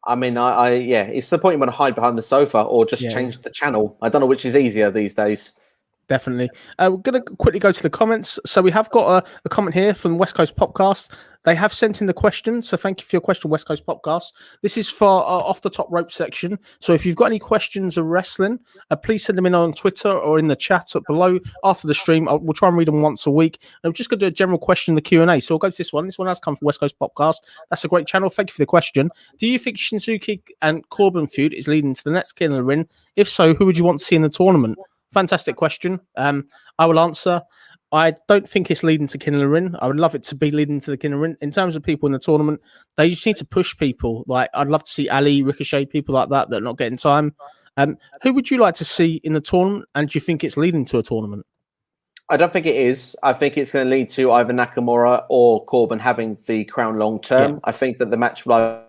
I mean, it's the point you want to hide behind the sofa or just change the channel. I don't know which is easier these days. Definitely. We're going to quickly go to the comments. So we have got a comment here from West Coast Popcast. They have sent in the question. So thank you for your question, West Coast Popcast. This is for off the top rope section. So if you've got any questions of wrestling, please send them in on Twitter or in the chat up below after the stream. We'll try and read them once a week. And we're just going to do a general question in the Q&A. So we'll go to this one. This one has come from West Coast Popcast. That's a great channel. Thank you for the question. Do you think Shinsuke and Corbin feud is leading to the next King of the Ring? If so, who would you want to see in the tournament? Fantastic question. I will answer. I don't think it's leading to King of the Ring. I would love it to be leading to the King of the Ring. In terms of people in the tournament, they just need to push people. Like I'd love to see Ali, Ricochet, people like that are not getting time. Who would you like to see in the tournament? And do you think it's leading to a tournament? I don't think it is. I think it's going to lead to either Nakamura or Corbin having the crown long term. Yeah. I think that the match will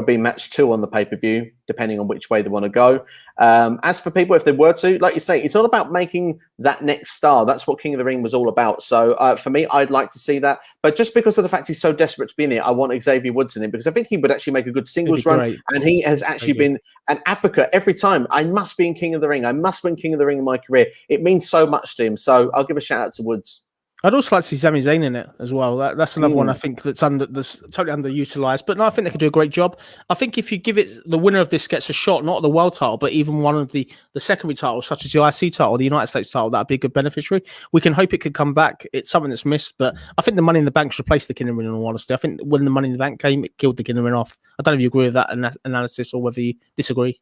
be match 2 on the pay-per-view, depending on which way they want to go. As for people, if they were to, like you say, it's all about making that next star. That's what King of the Ring was all about. So for me, I'd like to see that. But just because of the fact he's so desperate to be in it, I want Xavier Woods in it, because I think he would actually make a good singles run. Great. And he has actually been an advocate every time. I must be in King of the Ring. I must win King of the Ring in my career. It means so much to him. So I'll give a shout out to Woods. I'd also like to see Sami Zayn in it as well. That's another one I think that's totally underutilized. But no, I think they could do a great job. I think if you give it, the winner of this gets a shot, not the world title, but even one of the secondary titles, such as the IC title or the United States title, that'd be a good beneficiary. We can hope it could come back. It's something that's missed, but I think the Money in the Bank should replace the King of the Ring, in all honesty. I think when the Money in the Bank came, it killed the King of the Ring off. I don't know if you agree with that analysis or whether you disagree.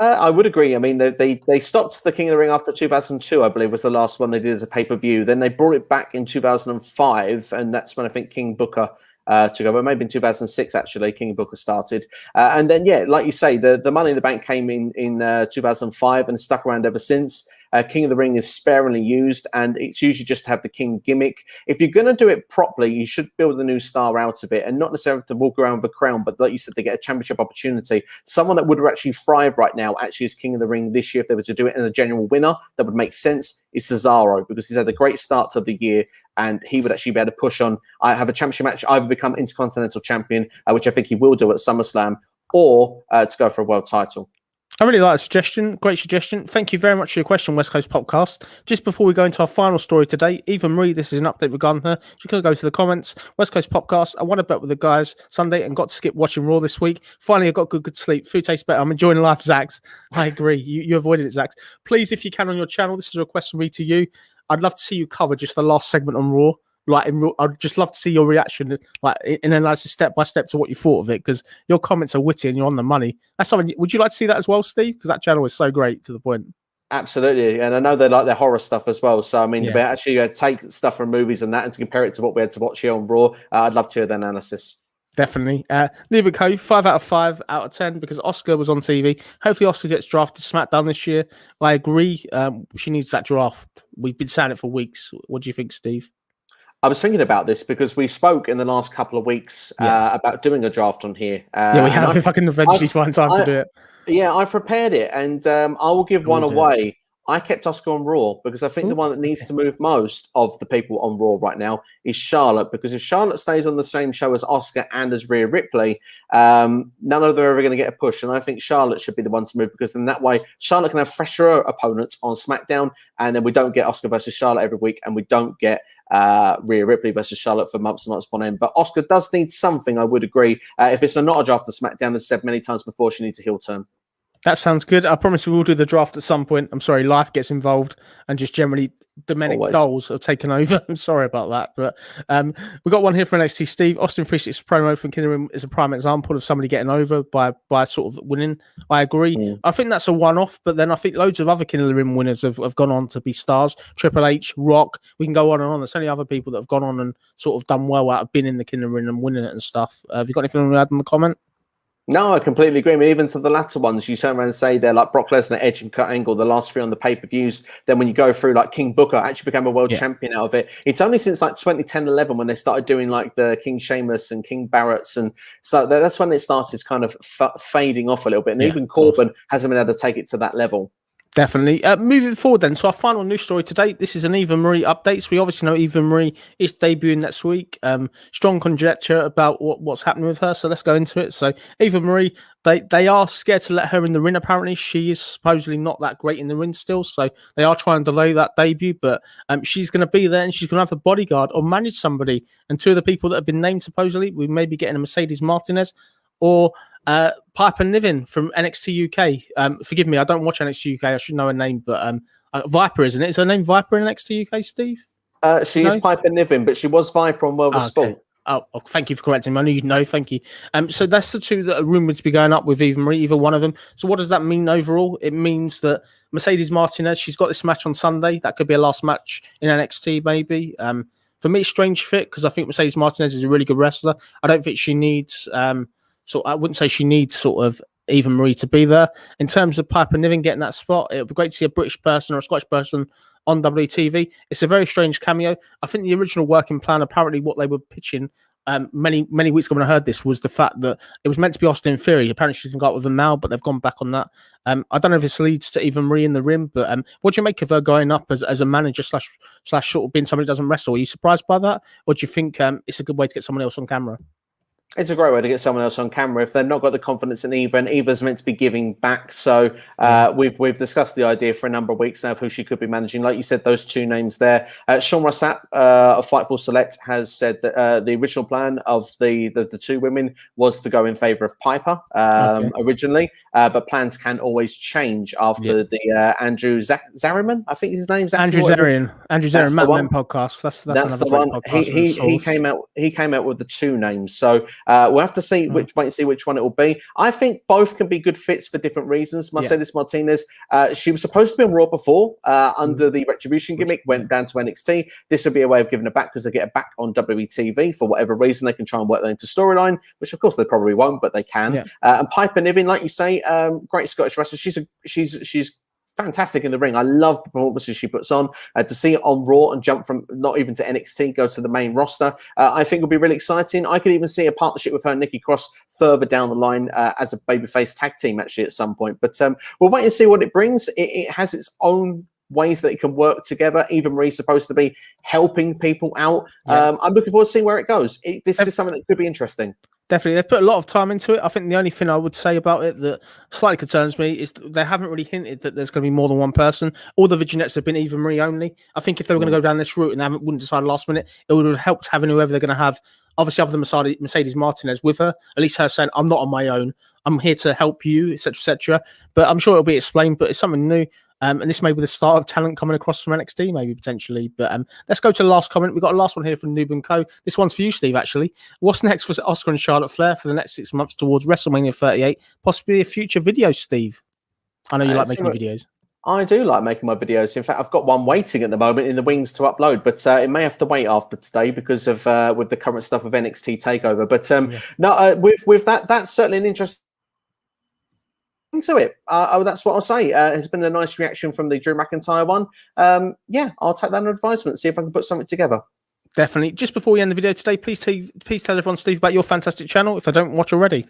I would agree. I mean, they stopped the King of the Ring after 2002, I believe, was the last one they did as a pay-per-view. Then they brought it back in 2005, and that's when I think King Booker took over. Maybe in 2006, actually, King Booker started. And then, yeah, like you say, the Money in the Bank came in 2005 and stuck around ever since. King of the Ring is sparingly used, and it's usually just to have the King gimmick. If you're going to do it properly, you should build a new star out of it, and not necessarily have to walk around with a crown, but like you said, they get a championship opportunity. Someone that would actually thrive right now, actually, is King of the Ring this year. If they were to do it in a general winner, that would make sense, is Cesaro, because he's had a great start to the year, and he would actually be able to push on. I have a championship match, either become Intercontinental Champion, which I think he will do at SummerSlam, or to go for a world title. I really like the suggestion. Great suggestion. Thank you very much for your question, West Coast Podcast. Just before we go into our final story today, Eva Marie, this is an update regarding her. She could go to the comments. West Coast Podcast, I won a bet with the guys Sunday and got to skip watching Raw this week. Finally, I got good sleep. Food tastes better. I'm enjoying life, Zax. I agree. You avoided it, Zax. Please, if you can on your channel, this is a request from me to you. I'd love to see you cover just the last segment on Raw. I'd just love to see your reaction, like in analysis step by step to what you thought of it, because your comments are witty and you're on the money. That's something. Would you like to see that as well, Steve? Because that channel is so great to the point. Absolutely, and I know they like their horror stuff as well. So I mean, Yeah. they actually take stuff from movies and that, and to compare it to what we had to watch here on Raw, I'd love to hear the analysis. Definitely. Libico, 5 out of 5 out of 10, because Oscar was on TV. Hopefully Oscar gets drafted to SmackDown this year. I agree. She needs that draft. We've been saying it for weeks. What do you think, Steve? I was thinking about this because we spoke in the last couple of weeks about doing a draft on here. Yeah, we have. If I can eventually find time to do it. Yeah, I prepared it, and I will give one away. I kept Oscar on Raw because I think the one that needs to move most of the people on Raw right now is Charlotte, because if Charlotte stays on the same show as Oscar and as Rhea Ripley, none of them are ever going to get a push, and I think Charlotte should be the one to move, because in that way Charlotte can have fresher opponents on SmackDown, and then we don't get Oscar versus Charlotte every week, and we don't get Rhea Ripley versus Charlotte for months and months upon end. But Oscar does need something, I would agree. If it's not a draft to SmackDown, as said many times before, she needs a heel turn. That sounds good. I promise we will do the draft at some point. I'm sorry, life gets involved, and just generally Dominic Doles have taken over. I'm sorry about that. But we've got one here from NXT Steve. Austin 360 promo from King of the Ring is a prime example of somebody getting over by sort of winning. I agree. I think that's a one-off, but then I think loads of other King of the Ring winners have gone on to be stars. Triple H, Rock, we can go on and on. There's only other people that have gone on and sort of done well out of being in the King of the Ring and winning it and stuff. Have you got anything to add in the comment? No, I completely agree. I mean, even to the latter ones, you turn around and say they're like Brock Lesnar, Edge, and Kurt Angle, the last 3 on the pay-per-views. Then when you go through like King Booker, actually became a world champion out of it. It's only since like 2010-11 when they started doing like the King Sheamus and King Barrett's, and so that's when it started kind of fading off a little bit. And even Corbin hasn't been able to take it to that level. Definitely. Moving forward then, so our final news story today, this is an Eva Marie update. So we obviously know Eva Marie is debuting next week. Strong conjecture about what's happening with her, so let's go into it. So Eva Marie, they are scared to let her in the ring, apparently. She is supposedly not that great in the ring still, so they are trying to delay that debut, but she's going to be there, and she's going to have a bodyguard or manage somebody. And 2 of the people that have been named, supposedly, we may be getting a Mercedes Martinez or Piper Niven from NXT UK. Forgive me, I don't watch NXT UK. I should know her name, but Viper, isn't it? Is her name Viper in NXT UK, Steve? She is Piper Niven, but she was Viper on World of Sport. Oh, thank you for correcting me. I knew you'd know. Thank you. So that's the 2 that are rumored to be going up with Eva Marie, either one of them. So what does that mean overall? It means that Mercedes Martinez, she's got this match on Sunday. That could be a last match in NXT, maybe. For me, strange fit, because I think Mercedes Martinez is a really good wrestler. I don't think she needs... So I wouldn't say she needs sort of Eva Marie to be there. In terms of Piper Niven getting that spot, it would be great to see a British person or a Scottish person on WTV. It's a very strange cameo. I think the original working plan, apparently what they were pitching many weeks ago when I heard this, was the fact that it was meant to be Austin Theory. Apparently she can go out with him now, but they've gone back on that. I don't know if this leads to Eva Marie in the ring, but what do you make of her going up as a manager slash sort of being somebody who doesn't wrestle? Are you surprised by that, or do you think it's a good way to get someone else on camera? It's a great way to get someone else on camera if they've not got the confidence in Eva, and Eva's meant to be giving back. So we've discussed the idea for a number of weeks now of who she could be managing. Like you said, those two names there. Sean Rossap of Fightful Select has said that the original plan of the two women was to go in favour of Piper originally, but plans can always change after the Andrew Zariman, I think his name's Andrew Zarian, Mad Men podcast. That's the one. He came out with the two names. So we'll have to see wait and see which one it will be. I think both can be good fits for different reasons. Mercedes Martinez, she was supposed to be on Raw before under the Retribution gimmick, went down to NXT. This would be a way of giving her back because they get her back on WWE for whatever reason. They can try and work that into storyline, which of course they probably won't, but they can. Yeah. And Piper Niven, like you say, great Scottish wrestler. She's fantastic in the ring. I love the performances she puts on. To see it on Raw and jump from not even to NXT, go to the main roster, I think will be really exciting. I could even see a partnership with her and Nikki Cross further down the line as a babyface tag team actually at some point. But we'll wait and see what it brings. It has its own ways that it can work together. Eva Marie's supposed to be helping people out. I'm looking forward to seeing where it goes. This is something that could be interesting. Definitely. They've put a lot of time into it. I think the only thing I would say about it that slightly concerns me is they haven't really hinted that there's going to be more than one person. All the vignettes have been Eva Marie only. I think if they were going to go down this route and they wouldn't decide last minute, it would have helped having whoever they're going to have, obviously other than Mercedes Martinez, with her. At least her saying, I'm not on my own. I'm here to help you, etc., etc. But I'm sure it'll be explained, but it's something new. And this may be the start of talent coming across from NXT, maybe potentially. But let's go to the last comment. We've got a last one here from Noob & Co. This one's for you, Steve, actually. What's next for Oscar and Charlotte Flair for the next 6 months towards WrestleMania 38? Possibly a future video, Steve. I know you like making videos. I do like making my videos. In fact, I've got one waiting at the moment in the wings to upload, but it may have to wait after today because of with the current stuff of NXT TakeOver. But with that, that's certainly an interesting to it. That's what I'll say. It's been a nice reaction from the Drew McIntyre one. I'll take that on advisement, see if I can put something together. Definitely. Just before we end the video today, please tell everyone, Steve, about your fantastic channel if I don't watch already.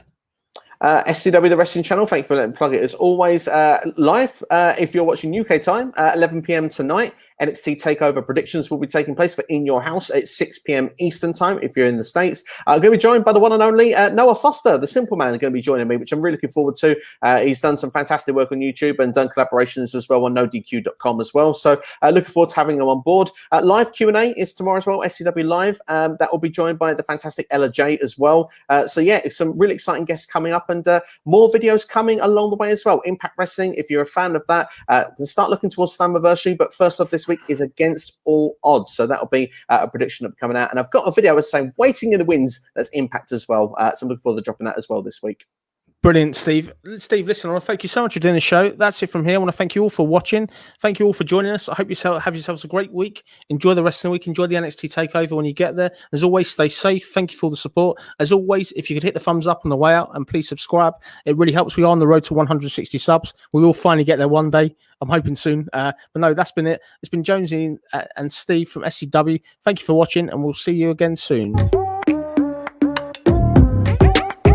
SCW, the wrestling channel. Thank you for letting me plug it. As always, live if you're watching UK time, 11 p.m. tonight. NXT TakeOver predictions will be taking place for In Your House at 6 p.m. Eastern time if you're in the States. I'm going to be joined by the one and only Noah Foster, the Simple Man, is going to be joining me, which I'm really looking forward to. He's done some fantastic work on YouTube and done collaborations as well on NoDQ.com as well. So looking forward to having him on board. Live Q&A is tomorrow as well, SCW Live. That will be joined by the fantastic Ella J as well. Some really exciting guests coming up and more videos coming along the way as well. Impact Wrestling, if you're a fan of that, can start looking towards the Slammiversary. But first off this week is Against All Odds. So that'll be a prediction of coming out. And I've got a video as saying waiting in the wins that's Impact as well. So I'm looking forward to dropping that as well this week. Brilliant, Steve. Steve, listen, I want to thank you so much for doing the show. That's it from here. I want to thank you all for watching. Thank you all for joining us. I hope you have yourselves a great week. Enjoy the rest of the week. Enjoy the NXT TakeOver when you get there. As always, stay safe. Thank you for all the support. As always, if you could hit the thumbs up on the way out and please subscribe, it really helps. We are on the road to 160 subs. We will finally get there one day. I'm hoping soon. But no, that's been it. It's been Jonesy and Steve from SCW. Thank you for watching, and we'll see you again soon.